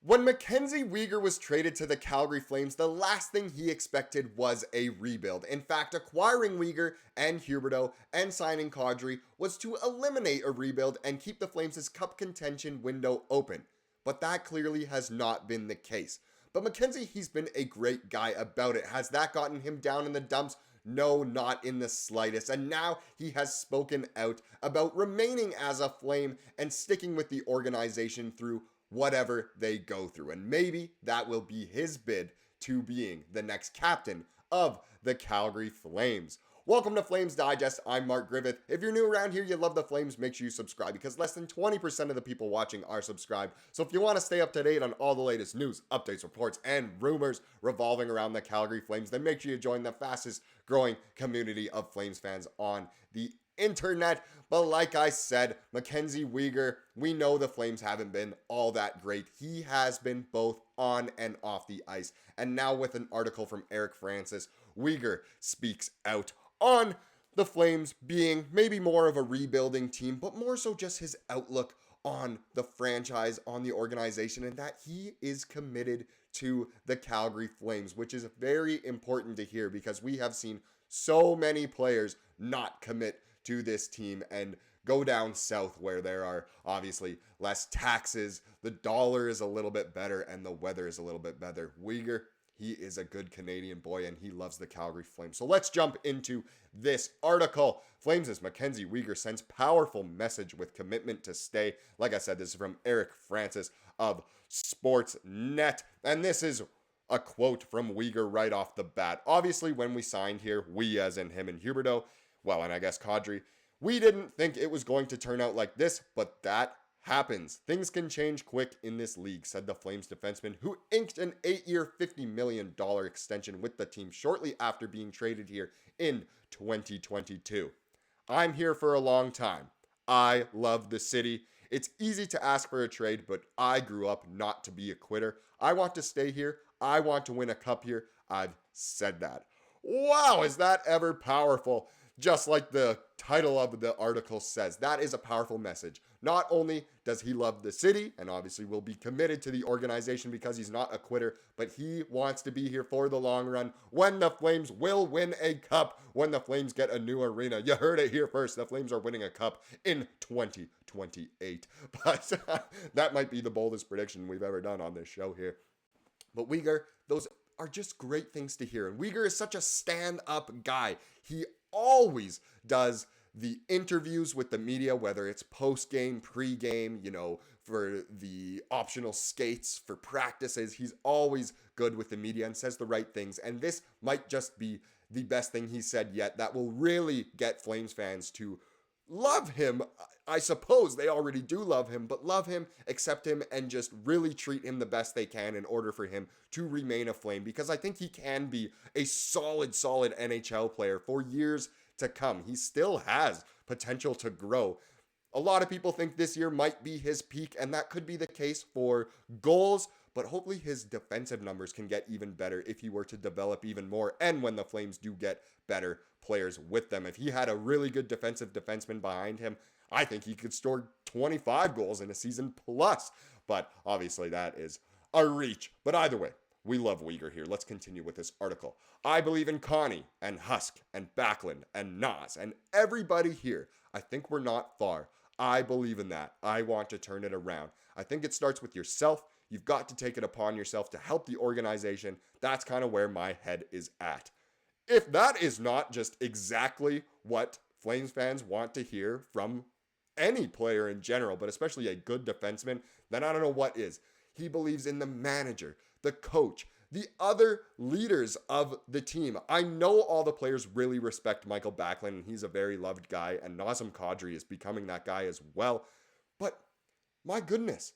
When MacKenzie Weegar was traded to the Calgary Flames, the last thing he expected was a rebuild. In fact, acquiring Weegar and Huberdeau and signing Kadri was to eliminate a rebuild and keep the Flames' cup contention window open. But that clearly has not been the case. But MacKenzie, he's been a great guy about it. Has that gotten him down in the dumps? No, not in the slightest. And now he has spoken out about remaining as a Flame and sticking with the organization through whatever they go through. And maybe that will be his bid to being the next captain of the Calgary Flames. Welcome to Flames Digest. I'm Mark Griffith. If you're new around here, you love the Flames, make sure you subscribe because less than 20% of the people watching are subscribed. So if you want to stay up to date on all the latest news, updates, reports, and rumors revolving around the Calgary Flames, then make sure you join the fastest growing community of Flames fans on the internet. But like I said, MacKenzie Weegar, we know the Flames haven't been all that great. He has been both on and off the ice. And now with an article from Eric Francis, Weegar speaks out on the Flames being maybe more of a rebuilding team, but more so just his outlook on the franchise, on the organization, and that he is committed to the Calgary Flames, which is very important to hear because we have seen so many players not commit to this team and go down south where there are obviously less taxes, the dollar is a little bit better, and the weather is a little bit better. Weegar, he is a good Canadian boy and he loves the Calgary Flames. So let's jump into this article. Flames' MacKenzie Weegar sends powerful message with commitment to stay. Like I said, this is from Eric Francis of Sportsnet. And this is a quote from Weegar right off the bat. Obviously, when we signed here, we as in him and Huberdeau, well, and I guess Kadri, we didn't think it was going to turn out like this, but that happens. Things can change quick in this league, said the Flames defenseman, who inked an 8-year, $50 million extension with the team shortly after being traded here in 2022. I'm here for a long time. I love the city. It's easy to ask for a trade, but I grew up not to be a quitter. I want to stay here. I want to win a cup here. I've said that. Wow, is that ever powerful? Just like the title of the article says, that is a powerful message. Not only does he love the city and obviously will be committed to the organization because he's not a quitter, but he wants to be here for the long run when the Flames will win a cup, when the Flames get a new arena. You heard it here first. The Flames are winning a cup in 2028. But that might be the boldest prediction we've ever done on this show here. But Weegar, those are just great things to hear. And Weegar is such a stand-up guy. He always does the interviews with the media, whether it's post-game, pre-game, for the optional skates, for practices. He's always good with the media and says the right things. And this might just be the best thing he said yet that will really get Flames fans to love him. I suppose they already do love him, but love him, accept him, and just really treat him the best they can in order for him to remain a Flame, because I think he can be a solid NHL player for years to come. He still has potential to grow. A lot of people think this year might be his peak, and that could be the case for goals, but hopefully his defensive numbers can get even better if he were to develop even more, and when the Flames do get better players with them. If he had a really good defensive defenseman behind him, I think he could score 25 goals in a season plus, but obviously that is a reach. But either way, we love Weegar here. Let's continue with this article. I believe in Connie and Huska and Backlund and Nas and everybody here. I think we're not far. I believe in that. I want to turn it around. I think it starts with yourself. You've got to take it upon yourself to help the organization. That's kind of where my head is at. If that is not just exactly what Flames fans want to hear from any player in general, but especially a good defenseman, then I don't know what is. He believes in the manager, the coach, the other leaders of the team. I know all the players really respect Michael Backlund, and he's a very loved guy, and Nazem Kadri is becoming that guy as well. But my goodness,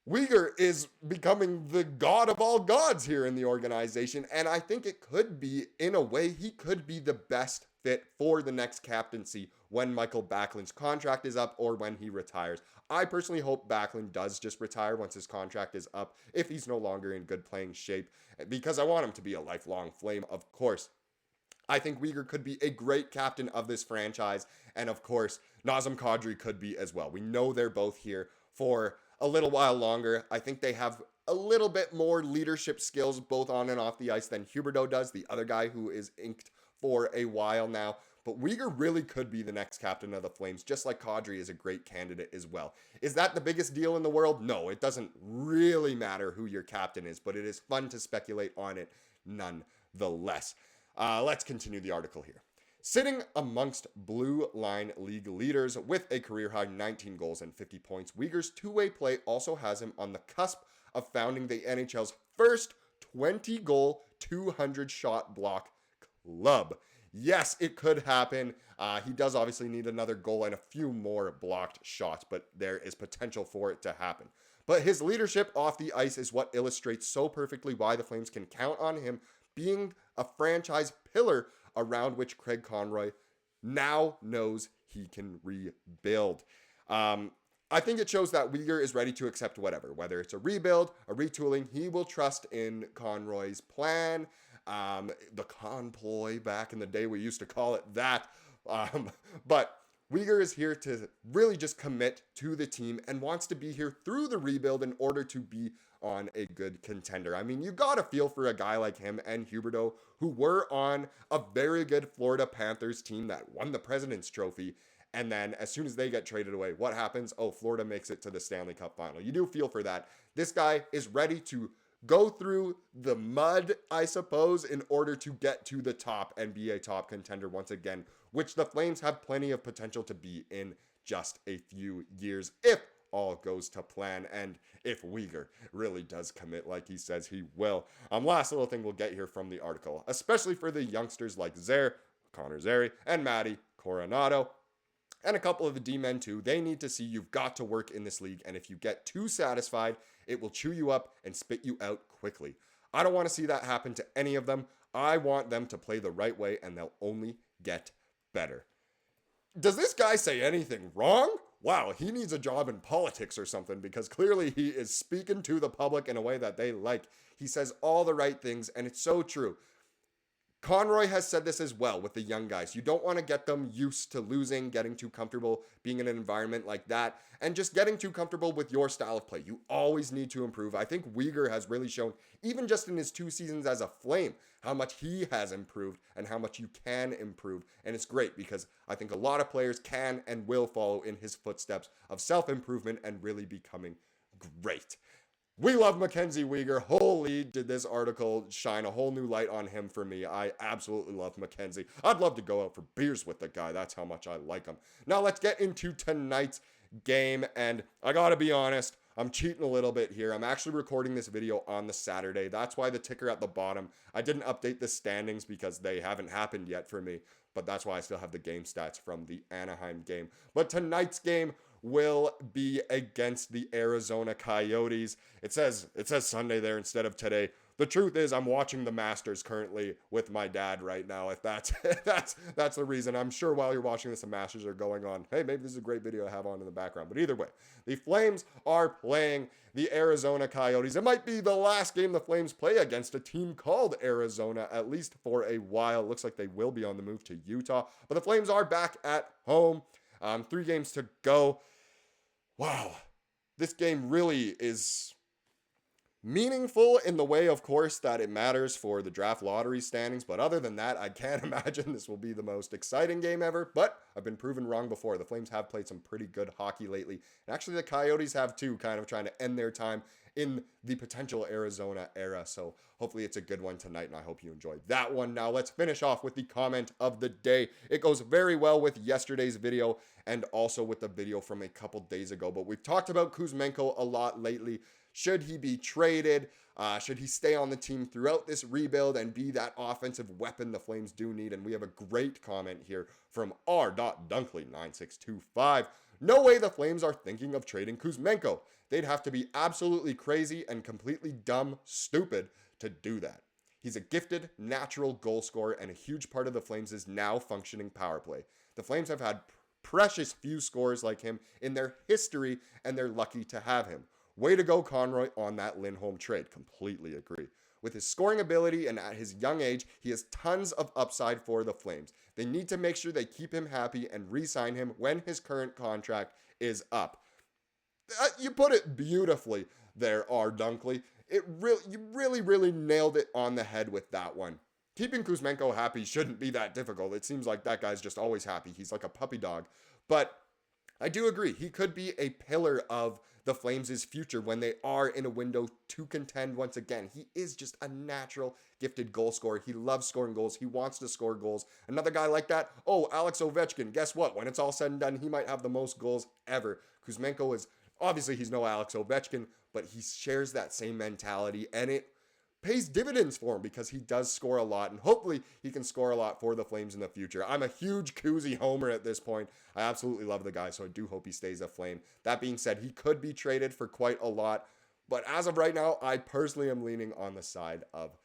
Weegar is becoming the god of all gods here in the organization, and I think it could be, in a way, he could be the best fit for the next captaincy when Michael Backlund's contract is up or when he retires. I personally hope Backlund does just retire once his contract is up if he's no longer in good playing shape, because I want him to be a lifelong Flame, of course. I think Weegar could be a great captain of this franchise, and of course, Nazem Kadri could be as well. We know they're both here for a little while longer. I think they have a little bit more leadership skills both on and off the ice than Huberdeau does, the other guy who is inked for a while now. But Weegar really could be the next captain of the Flames, just like Kadri is a great candidate as well. Is that the biggest deal in the world? No, it doesn't really matter who your captain is, but it is fun to speculate on it nonetheless. Let's continue the article here. Sitting amongst blue line league leaders with a career-high 19 goals and 50 points, Weegar's two-way play also has him on the cusp of founding the NHL's first 20-goal, 200-shot block club. Yes, it could happen. He does obviously need another goal and a few more blocked shots, but there is potential for it to happen. But his leadership off the ice is what illustrates so perfectly why the Flames can count on him being a franchise pillar around which Craig Conroy now knows he can rebuild. I think it shows that Weegar is ready to accept whatever, whether it's a rebuild, a retooling. He will trust in Conroy's plan. The conploy back in the day, we used to call it that. But Weegar is here to really just commit to the team and wants to be here through the rebuild in order to be on a good contender. I mean, you got to feel for a guy like him and Huberdeau, who were on a very good Florida Panthers team that won the President's Trophy. And then as soon as they get traded away, what happens? Oh, Florida makes it to the Stanley Cup final. You do feel for that. This guy is ready to go through the mud, I suppose, in order to get to the top and be a top contender once again, which the Flames have plenty of potential to be in just a few years if all goes to plan and if Weegar really does commit like he says he will. Last little thing we'll get here from the article, especially for the youngsters like Connor Zary, and Matty Coronado, and a couple of the D-men too. They need to see you've got to work in this league, and if you get too satisfied, it will chew you up and spit you out quickly. I don't want to see that happen to any of them. I want them to play the right way, and they'll only get better. Does this guy say anything wrong? Wow, he needs a job in politics or something, because clearly he is speaking to the public in a way that they like. He says all the right things, and it's so true. Conroy has said this as well with the young guys. You don't want to get them used to losing, getting too comfortable being in an environment like that, and just getting too comfortable with your style of play. You always need to improve. I think Weegar has really shown, even just in his 2 seasons as a Flame, how much he has improved and how much you can improve. And it's great because I think a lot of players can and will follow in his footsteps of self-improvement and really becoming great. We love MacKenzie Weegar. Holy, did this article shine a whole new light on him for me. I absolutely love MacKenzie. I'd love to go out for beers with the guy. That's how much I like him. Now let's get into tonight's game. And I gotta be honest, I'm cheating a little bit here. I'm actually recording this video on the Saturday. That's why the ticker at the bottom, I didn't update the standings because they haven't happened yet for me. But that's why I still have the game stats from the Anaheim game. But tonight's game will be against the Arizona Coyotes. It says Sunday there instead of today. The truth is I'm watching the Masters currently with my dad right now. If that's the reason. I'm sure while you're watching this, the Masters are going on. Hey, maybe this is a great video to have on in the background. But either way, the Flames are playing the Arizona Coyotes. It might be the last game the Flames play against a team called Arizona, at least for a while. It looks like they will be on the move to Utah. But the Flames are back at home. 3 games to go. Wow, this game really is meaningful in the way, of course, that it matters for the draft lottery standings. But other than that, I can't imagine this will be the most exciting game ever. But I've been proven wrong before. The Flames have played some pretty good hockey lately. And actually, the Coyotes have too, kind of trying to end their time in the potential Arizona era. So hopefully it's a good one tonight, and I hope you enjoyed that one. Now let's finish off with the comment of the day. It goes very well with yesterday's video and also with the video from a couple days ago. But we've talked about Kuzmenko a lot lately. Should he be traded? Should he stay on the team throughout this rebuild and be that offensive weapon the Flames do need? And we have a great comment here from r.dunkley9625. No way the Flames are thinking of trading Kuzmenko. They'd have to be absolutely crazy and completely dumb stupid to do that. He's a gifted, natural goal scorer and a huge part of the Flames' now functioning power play. The Flames have had precious few scorers like him in their history, and they're lucky to have him. Way to go, Conroy, on that Lindholm trade. Completely agree. With his scoring ability and at his young age, he has tons of upside for the Flames. They need to make sure they keep him happy and re-sign him when his current contract is up. You put it beautifully there, R. Dunkley. You really nailed it on the head with that one. Keeping Kuzmenko happy shouldn't be that difficult. It seems like that guy's just always happy. He's like a puppy dog. But I do agree. He could be a pillar of the Flames' future when they are in a window to contend once again. He is just a natural, gifted goal scorer. He loves scoring goals. He wants to score goals. Another guy like that, oh, Alex Ovechkin. Guess what? When it's all said and done, he might have the most goals ever. Kuzmenko is, obviously, he's no Alex Ovechkin, but he shares that same mentality, and it pays dividends for him because he does score a lot, and hopefully he can score a lot for the Flames in the future. I'm a huge Kuzi homer at this point. I absolutely love the guy, so I do hope he stays a Flame. That being said, he could be traded for quite a lot, but as of right now, I personally am leaning on the side of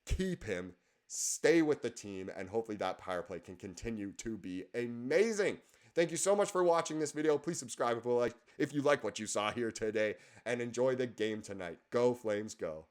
keep him, stay with the team, and hopefully that power play can continue to be amazing. Thank you so much for watching this video. Please subscribe if you like what you saw here today, and enjoy the game tonight. Go Flames, go.